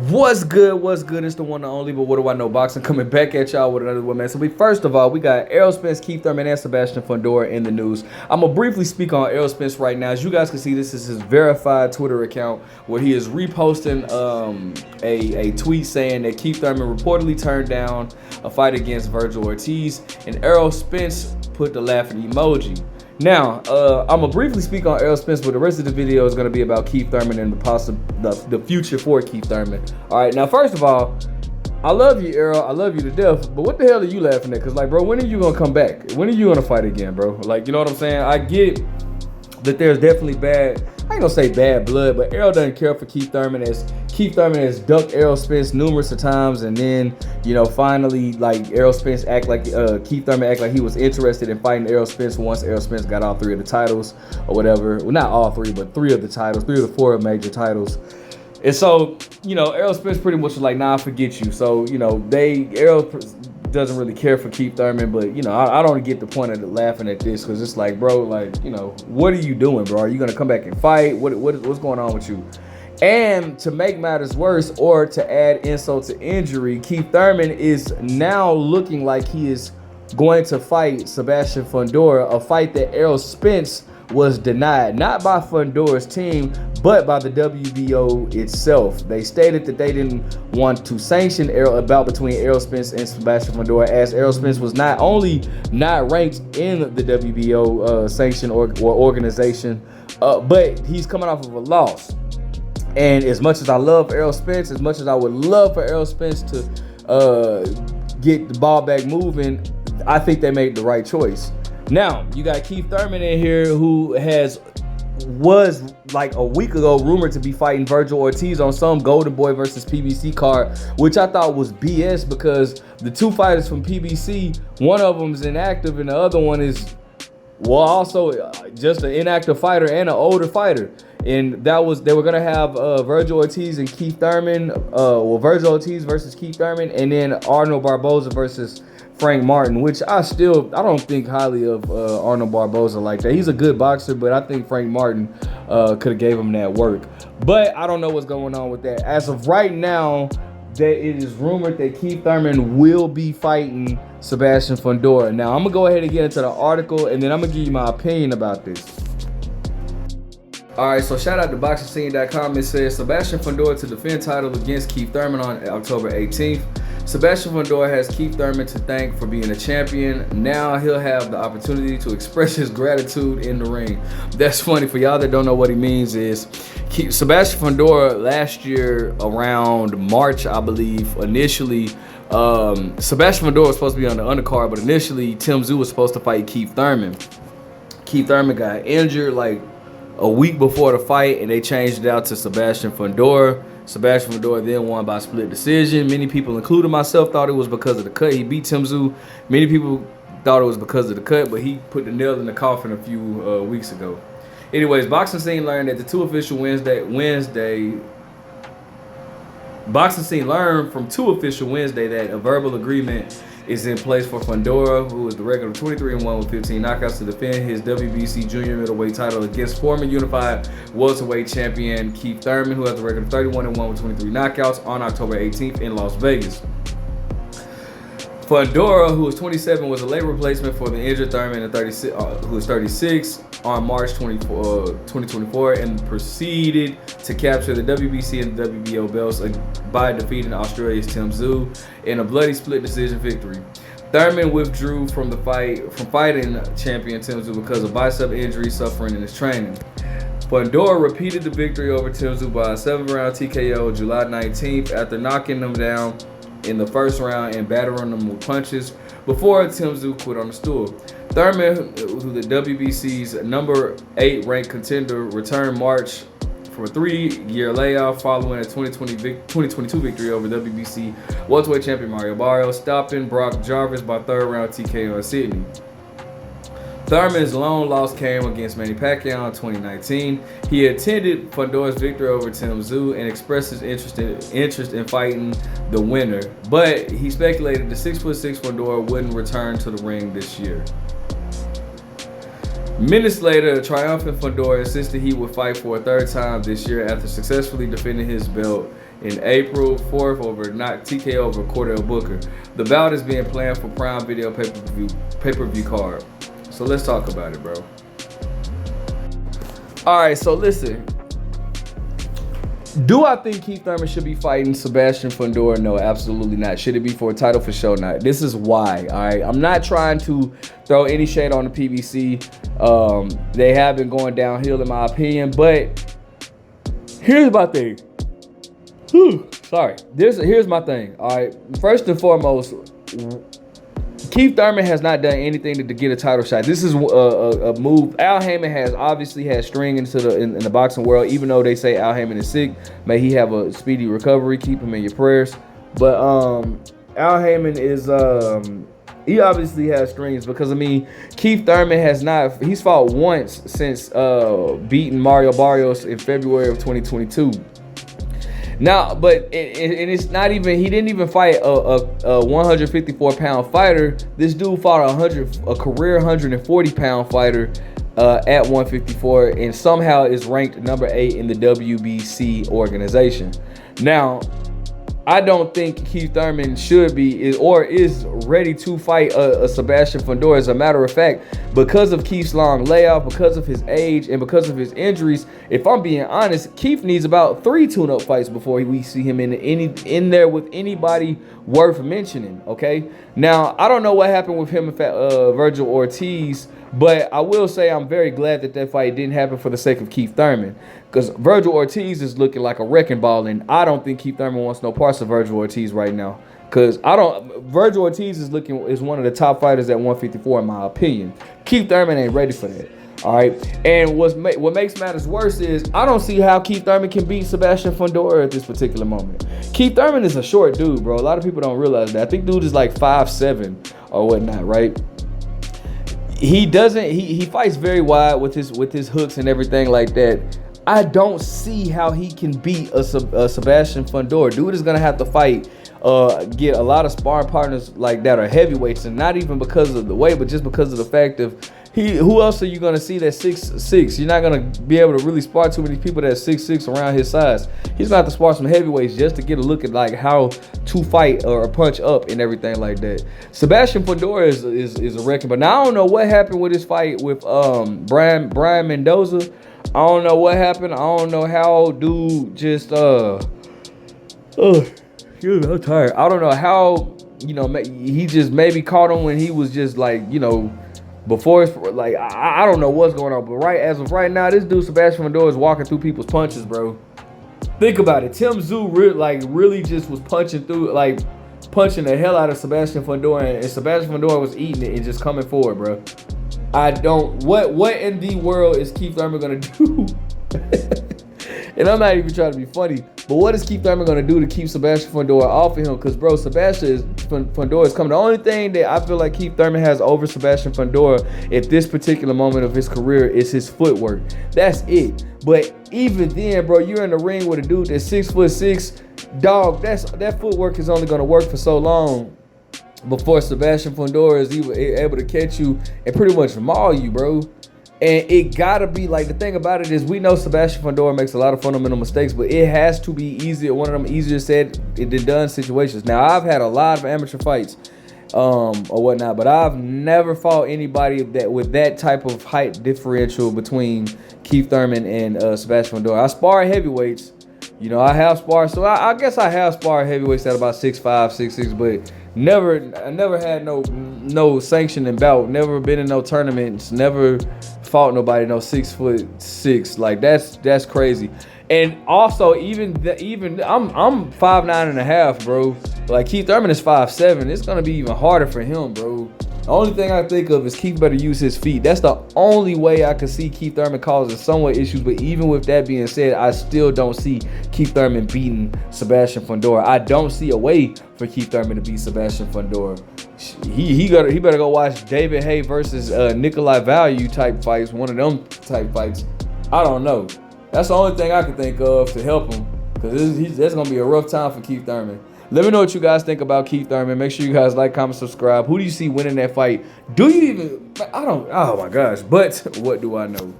What's good? What's good? It's the one and only, but what do I know? Boxing coming back at y'all with another one, man. So first of all, we got Errol Spence, Keith Thurman, and Sebastian Fundora in the news. I'm gonna briefly speak on Errol Spence right now. As you guys can see, this is his verified Twitter account where he is reposting a tweet saying that Keith Thurman reportedly turned down a fight against Virgil Ortiz, and Errol Spence put the laughing emoji. Now, I'm gonna briefly speak on Errol Spence, but the rest of the video is gonna be about Keith Thurman and the future for Keith Thurman. All right, now first of all, I love you, Errol. I love you to death. But what the hell are you laughing at? Cause like, bro, when are you gonna come back? When are you gonna fight again, bro? Like, you know what I'm saying? I get that there's definitely bad. I ain't gonna say bad blood, but Errol doesn't care for Keith Thurman, as Keith Thurman has ducked Errol Spence numerous of times, and then, you know, finally, like, Errol Spence Keith Thurman act like he was interested in fighting Errol Spence once Errol Spence got all three of the titles or whatever. Well, not all three, but three of the titles, three of the four major titles. And so, you know, Errol Spence pretty much was like, nah, forget you. So, you know, Errol doesn't really care for Keith Thurman, but, you know, I don't get the point of laughing at this, because it's like, bro, like, you know, what are you doing, bro? Are you going to come back and fight? What's going on with you? And to make matters worse, or to add insult to injury, Keith Thurman is now looking like he is going to fight Sebastian Fundora, a fight that Errol Spence was denied, not by Fundora's team, but by the WBO itself. They stated that they didn't want to sanction a bout between Errol Spence and Sebastian Fundora, as Errol Spence was not only not ranked in the WBO sanction or organization, but he's coming off of a loss. And as much as I love Errol Spence, as much as I would love for Errol Spence to get the ball back moving, I think they made the right choice. Now, you got Keith Thurman in here, who was like a week ago rumored to be fighting Virgil Ortiz on some Golden Boy versus PBC card, which I thought was BS, because the two fighters from PBC, one of them is inactive and the other one is, well, also just an inactive fighter and an older fighter. And they were gonna have Virgil Ortiz and Keith Thurman, Virgil Ortiz versus Keith Thurman, and then Arnold Barboza versus Frank Martin, which I don't think highly of Arnold Barboza like that. He's a good boxer, but I think Frank Martin could have gave him that work. But I don't know what's going on with that. As of right now, that it is rumored that Keith Thurman will be fighting Sebastian Fundora. Now, I'm gonna go ahead and get into the article, and then I'm gonna give you my opinion about this. All right, so shout out to BoxingScene.com. It says Sebastian Fundora to defend title against Keith Thurman on October 18th. Sebastian Fundora has Keith Thurman to thank for being a champion. Now he'll have the opportunity to express his gratitude in the ring. That's funny. For y'all that don't know what he means, is Sebastian Fundora last year around March, I believe, initially, Sebastian Fundora was supposed to be on the undercard, but initially Tim Tszyu was supposed to fight Keith Thurman. Keith Thurman got injured like a week before the fight, and they changed it out to Sebastian Fundora. Sebastian Fundora then won by split decision. Many people, including myself, thought it was because of the cut. He beat Tim Tszyu. Many people thought it was because of the cut, but he put the nail in the coffin a few weeks ago. Anyways, Boxing Scene learned that the two official Boxing Scene learned from two official Wednesday that a verbal agreement is in place for Fundora, who is the record of 23-1 with 15 knockouts, to defend his WBC junior middleweight title against former unified welterweight champion Keith Thurman, who has the record of 31-1 with 23 knockouts, on October 18th in Las Vegas. Fundora, who is 27, was a late replacement for the injured Thurman, who is 36, on March 2024, and proceeded to capture the WBC and WBO belts by defeating Australia's Tim Tszyu in a bloody split decision victory. Thurman withdrew from fighting champion Tim Tszyu because of bicep injury suffering in his training. Fundora repeated the victory over Tim Tszyu by a 7-round TKO July 19th after knocking him down in the first round and battering him with punches before Tim Tszyu quit on the stool. Thurman, who the WBC's number 8 ranked contender, returned March from a 3-year layoff following a 2022 victory over WBC welterweight champion Mario Barrio, stopping Brock Jarvis by 3rd round TKO in Sydney. Thurman's lone loss came against Manny Pacquiao in 2019. He attended Fundora's victory over Tim Tszyu and expressed his interest in fighting the winner, but he speculated the 6'6" Fundora wouldn't return to the ring this year. Minutes later, the triumphant Fundora insisted he would fight for a 3rd time this year after successfully defending his belt in April 4th over TKO over Cordell Booker. The bout is being planned for Prime Video pay-per-view card. So let's talk about it, bro. All right, so listen. Do I think Keith Thurman should be fighting Sebastian Fundora? No, absolutely not. Should it be for a title? For sure not. This is why, all right? I'm not trying to throw any shade on the PBC. They have been going downhill in my opinion, but here's my thing. Sorry. Here's my thing, all right? First and foremost, Keith Thurman has not done anything to get a title shot. This is a move. Al Heyman has obviously had string into in the boxing world, even though they say Al Heyman is sick. May he have a speedy recovery. Keep him in your prayers. But Al Heyman is he obviously has strings because, I mean, Keith Thurman has not. He's fought once since beating Mario Barrios in February of 2022. Now, but it's not even, he didn't even fight a 154-pound fighter. This dude fought a career 140-pound fighter at 154 and somehow is ranked number 8 in the WBC organization. Now, I don't think Keith Thurman should be or is ready to fight a Sebastian Fundora. As a matter of fact, because of Keith's long layoff, because of his age, and because of his injuries, if I'm being honest, Keith needs about 3 tune-up fights before we see him in there with anybody worth mentioning. Okay. Now, I don't know what happened with him and Virgil Ortiz, but I will say I'm very glad that fight didn't happen for the sake of Keith Thurman, because Virgil Ortiz is looking like a wrecking ball, and I don't think Keith Thurman wants no parts of Virgil Ortiz right now. Because Virgil Ortiz is one of the top fighters at 154 in my opinion. Keith Thurman ain't ready for that. All right, and what makes matters worse is I don't see how Keith Thurman can beat Sebastian Fundora at this particular moment. Keith Thurman is a short dude, bro. A lot of people don't realize that. I think dude is like 5'7" or whatnot, right? He fights very wide with his hooks and everything like that. I don't see how he can beat a Sebastian Fundora. Dude is gonna have to fight, get a lot of sparring partners like that are heavyweights, and not even because of the weight, but just because of the fact of who else are you gonna see that's 6'6"? You're not gonna be able to really spar too many people that's 6'6" around his size. He's gonna have to spar some heavyweights just to get a look at like how to fight or punch up and everything like that. Sebastian Fundora is a wrecking, but now I don't know what happened with his fight with Brian Mendoza. I don't know what happened. I don't know how dude just I'm tired. I don't know how, he just maybe caught him when he was just like, before it's like, I don't know what's going on, but as of right now, this dude Sebastian Fundora is walking through people's punches, bro. Think about it. Tim Tszyu really just was punching the hell out of Sebastian Fundora, and Sebastian Fundora was eating it and just coming forward, bro. What in the world is Keith Thurman gonna do? And I'm not even trying to be funny, but what is Keith Thurman gonna do to keep Sebastian Fundora off of him? Because, bro, Sebastian Fundora is coming. The only thing that I feel like Keith Thurman has over Sebastian Fundora at this particular moment of his career is his footwork. That's it. But even then, bro, you're in the ring with a dude that's 6'6", dog. That footwork is only gonna work for so long before Sebastian Fundora is even able to catch you and pretty much maul you, bro. And it gotta be like, the thing about it is, we know Sebastian Fundora makes a lot of fundamental mistakes, but it has to be easier, one of them easier said than done situations. Now, I've had a lot of amateur fights or whatnot, but I've never fought anybody with that type of height differential between Keith Thurman and Sebastian Fundora. I spar heavyweights, I have sparred, so I guess I have sparred heavyweights at about 6'5", 6'6", but I never had no sanctioning bout, never been in no tournaments, never fought nobody no 6'6". Like that's crazy. And also even I'm 5'9.5", bro. Like Keith Thurman is 5'7". It's gonna be even harder for him, bro. The only thing I think of is Keith better use his feet. That's the only way I could see Keith Thurman causing somewhat issues. But even with that being said, I still don't see Keith Thurman beating Sebastian Fundora. I don't see a way for Keith Thurman to beat Sebastian Fundora. He better go watch David Haye versus Nikolai Value type fights, one of them type fights. I don't know. That's the only thing I can think of to help him, because that's gonna be a rough time for Keith Thurman. Let me know what you guys think about Keith Thurman. Make sure you guys like, comment, subscribe. Who do you see winning that fight? Do you even? Oh my gosh! But what do I know?